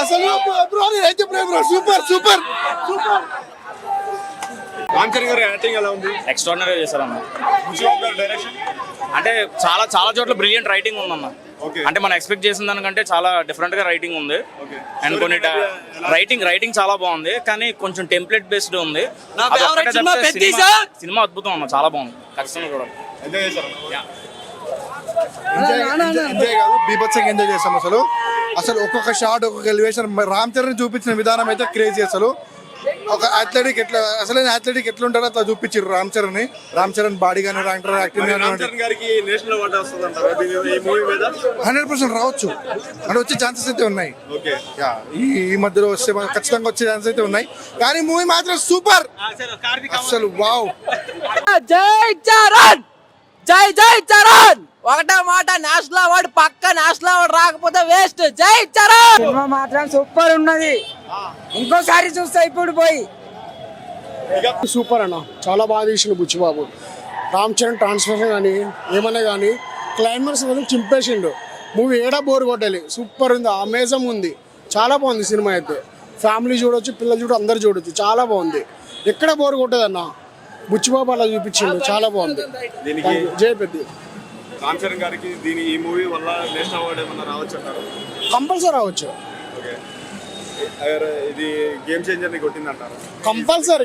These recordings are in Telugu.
అసలు super super super. Ram Charan గారి యాక్టింగ్ ఎలా ఉంది? ఎక్స్ట్రాడినరీ చేశారన్న. డైరెక్షన్ అంటే చాలా చాలా చోట్ల బ్రిలియంట్ రైటింగ్ ఉందన్న. అంటే మనం ఎక్స్పెక్ట్ చేసిన దానికంటే చాలా డిఫరెంట్ గా రైటింగ్ ఉంది. అండ్ కొన్ని రైటింగ్ చాలా బాగుంది, కానీ కొంచెం టెంప్లెట్ బేస్డ్ ఉంది. సినిమా అద్భుతం అన్న, చాలా బాగుంది. ఖచ్చితంగా చూడాలి. ఎంజాయ్ కాదు, బీభత్సంగా ఎంజాయ్ చేస్తాం. అసలు ఒక్కొక్క షాట్ ఒక్కొక్క ఎలివేషన్ రామ్ చరణ్ చూపించిన విధానం అయితే క్రేజీ. అసలు ఒక అథ్లెటిక్ అసలైన అథ్లెటిక్ ఎట్లా ఉంటారో అట్లా చూపించారు రామ్ చరణ్ బాడీ కానీ యాక్టింగ్ 100% రావచ్చు అంటే వచ్చే ఛాన్సెస్ అయితే ఉన్నాయి. ఈ మధ్యలో వస్తే ఖచ్చితంగా వచ్చే ఛాన్సెస్ అయితే ఉన్నాయి, కానీ మూవీ మాత్రం సూపర్. అసలు వావ్. జై చరణ్, జై జై చరణ్. ఒకటే మాట, నేషనల్ అవార్డు పక్క, నేషనల్ అవార్డు రాకపోతే వేస్ట్. జై చరణ్. సినిమా మాత్రం సూపర్ ఉన్నది, ఇంకోసారి చూస్తా ఇప్పుడు పోయి. సూపర్ అన్న, చాలా బాగా తీసిండు బుచ్చిబాబు. రామ్ చరణ్ ట్రాన్స్ఫర్మేషన్ కానీ ఏమన్నా కానీ క్లైమాక్స్ చింపేసిండు. మూవీ ఏడా బోర్ కొట్టాలి, సూపర్ ఉంది, అమేజింగ్ ఉంది, చాలా బాగుంది సినిమా అయితే. ఫ్యామిలీ చూడొచ్చు, పిల్లలు చూడ, అందరు చూడొచ్చు, చాలా బాగుంది. ఎక్కడ బోర్ కొట్టదన్న, బుచ్చిబాబు అలా చూపించిండు, చాలా బాగుంది. జై పెద్ద. రామ్ చరణ్ గారికి ఈ మూవీ వల్ల నేషనల్ అవార్డు ఏమన్నా రావచ్చు అంటారు? కంపల్సరీ రావచ్చు. ఇది గేమ్ చేంజర్ ని కొట్టింది అంటారు?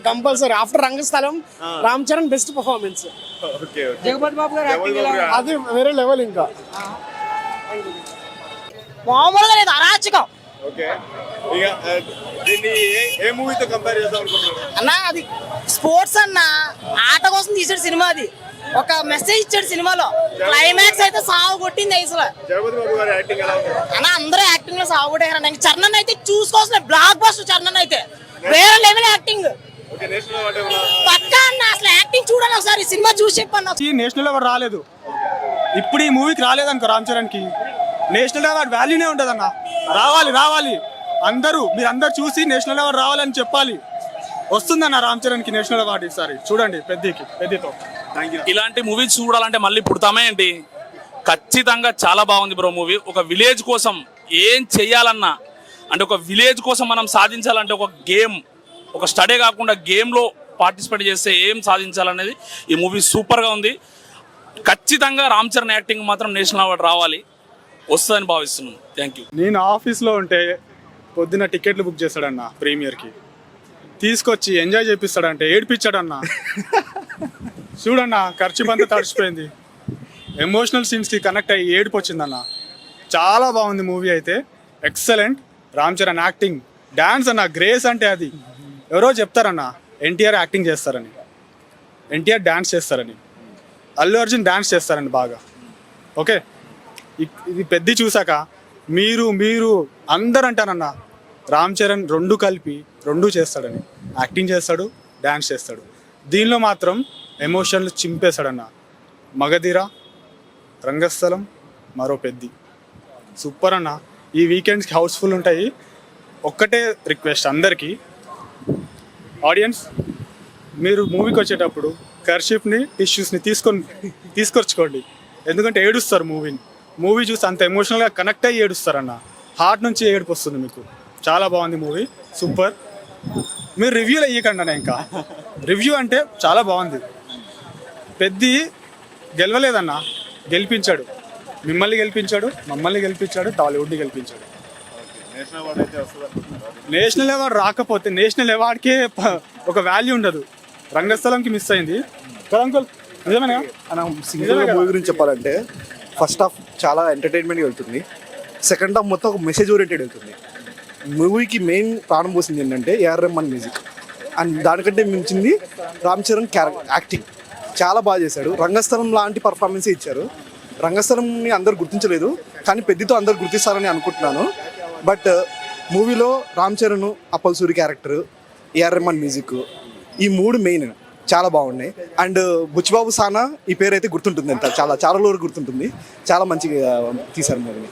కంపల్సరీ ఆఫ్టర్ రంగస్థలం రామ్ చరణ్ బెస్ట్ పర్ఫార్మెన్స్. జగపతి బాబు గారు అది వేరే లెవెల్. ఇంకా మామూలుగా లేదు, అరాచకం. ఏ మూవీతో కంపేర్ చేద్దాం అనుకుంటున్నారు అన్న? అది స్పోర్ట్స్ అన్న, ఆట కోసం తీసాడు సినిమా. అది ఒక మెసేజ్ ఇచ్చాడు సినిమాలో. క్లైమాక్స్ అయితే సాగు కొట్టింది అసలు. జగపతి బాబు గారి యాక్టింగ్ ఎలా ఉంది అన్న? అందరూ యాక్టింగ్ లో సాగు కొట్టారు. చరణ్ అయితే చూసుకోవాల్సిన బ్లాక్ బస్టర్. చరణ్ అయితే వేరే లెవెల్ యాక్టింగ్ పక్కా అన్న. అసలు యాక్టింగ్ చూడాలి ఒకసారి, సినిమా చూసి చెప్పాను. నేషనల్ అవార్డు రాలేదు, ఇప్పుడు ఈ మూవీకి రాలేదనుకో రామ్ చరణ్ కి నేషనల్ అవార్డు వాల్యూనే ఉంటదన్న. రావాలి మీరందరూ చూసి నేషనల్ అవార్డు రావాలని చెప్పాలి. వస్తుందన్న రామ్ చరణ్ కి నేషనల్ అవార్డు ఈసారి. చూడండి పెద్దతో. ఇలాంటి మూవీస్ చూడాలంటే మళ్ళీ పుడతామే ఏంటి? ఖచ్చితంగా చాలా బాగుంది బ్రో మూవీ. ఒక విలేజ్ కోసం ఏం చెయ్యాలన్నా, అంటే ఒక విలేజ్ కోసం మనం సాధించాలంటే ఒక గేమ్, ఒక స్టడీ కాకుండా గేమ్లో పార్టిసిపేట్ చేస్తే ఏం సాధించాలనేది ఈ మూవీ సూపర్గా ఉంది. ఖచ్చితంగా రామ్ చరణ్ యాక్టింగ్ మాత్రం నేషనల్ అవార్డు రావాలి, వస్తుందని భావిస్తున్నాను. Thank you. నేను ఆఫీస్లో ఉంటే పొద్దున్న టికెట్లు బుక్ చేస్తాడన్న, ప్రీమియర్కి తీసుకొచ్చి ఎంజాయ్ చేపిస్తాడంటే ఏడిపించాడన్న. చూడన్న, ఖర్చు అంతా తడిచిపోయింది. ఎమోషనల్ సీన్స్కి కనెక్ట్ అయ్యి ఏడుపు వచ్చిందన్న. చాలా బాగుంది మూవీ అయితే, excellent. Ram Charan acting, dance అన్న, గ్రేస్ అంటే అది ఎవరో చెప్తారన్న, ఎన్టీఆర్ యాక్టింగ్ చేస్తారని, ఎన్టీఆర్ డాన్స్ చేస్తారని, అల్లు అర్జున్ డాన్స్ చేస్తారని బాగా. ఓకే, ఇది పెద్ద చూసాక మీరు అందరు అంటారన్న, రామ్ చరణ్ రెండు కలిపి రెండు చేస్తాడని. యాక్టింగ్ చేస్తాడు, డాన్స్ చేస్తాడు. దీనిలో మాత్రం ఎమోషన్లు చింపేశాడన్న. మగధీర, రంగస్థలం, మరో పెద్ది, సూపర్ అన్న. ఈ వీకెండ్స్కి హౌస్ఫుల్ ఉంటాయి. ఒక్కటే రిక్వెస్ట్ అందరికీ, ఆడియన్స్, మీరు మూవీకి వచ్చేటప్పుడు కర్షిప్ని, టిష్యూస్ని తీసుకొచ్చుకోండి. ఎందుకంటే ఏడుస్తారు మూవీ చూసి అంత ఎమోషనల్గా కనెక్ట్ అయ్యి ఏడుస్తారన్న. హార్ట్ నుంచి ఏడుపు వస్తుంది మీకు. చాలా బాగుంది మూవీ, సూపర్. మీరు రివ్యూలు అయ్యకండి అన్న. ఇంకా రివ్యూ అంటే చాలా బాగుంది. పెద్ది గెలవలేదన్న, గెలిపించాడు. మిమ్మల్ని గెలిపించాడు, మమ్మల్ని గెలిపించాడు, టాలీవుడ్ని గెలిపించాడు. నేషనల్ అవార్డు రాకపోతే నేషనల్ అవార్డుకే ఒక వాల్యూ ఉండదు. రంగస్థలంకి మిస్ అయింది కదా అంకుల్? నిజమేనా? మూవీ గురించి చెప్పాలంటే ఫస్ట్ హాఫ్ చాలా ఎంటర్టైన్మెంట్గా వెళ్తుంది, సెకండ్ హాఫ్ మొత్తం ఒక మెసేజ్ ఓరియంటెడ్ వెళ్తుంది. మూవీకి మెయిన్ ప్రాణం పోసింది ఏంటంటే ఏఆర్ రెహమాన్ మ్యూజిక్, అండ్ దానికంటే మించింది రామ్ చరణ్ యాక్టింగ్ చాలా బాగా చేశాడు. రంగస్థలం లాంటి పర్ఫార్మెన్స్ ఇచ్చారు. రంగస్థలంని అందరు గుర్తించలేదు, కానీ పెద్దతో అందరు గుర్తిస్తారని అనుకుంటున్నాను. బట్ మూవీలో Ram Charan, Appal Suri character, AR Rahman music, ఈ మూడు మెయిన్ చాలా బాగున్నాయి. అండ్ బుచ్చిబాబు సానా ఈ పేరు అయితే గుర్తుంటుంది, అంత చాలా చాలా రోజులు గుర్తుంటుంది. చాలా మంచిగా తీశారు మూవీని.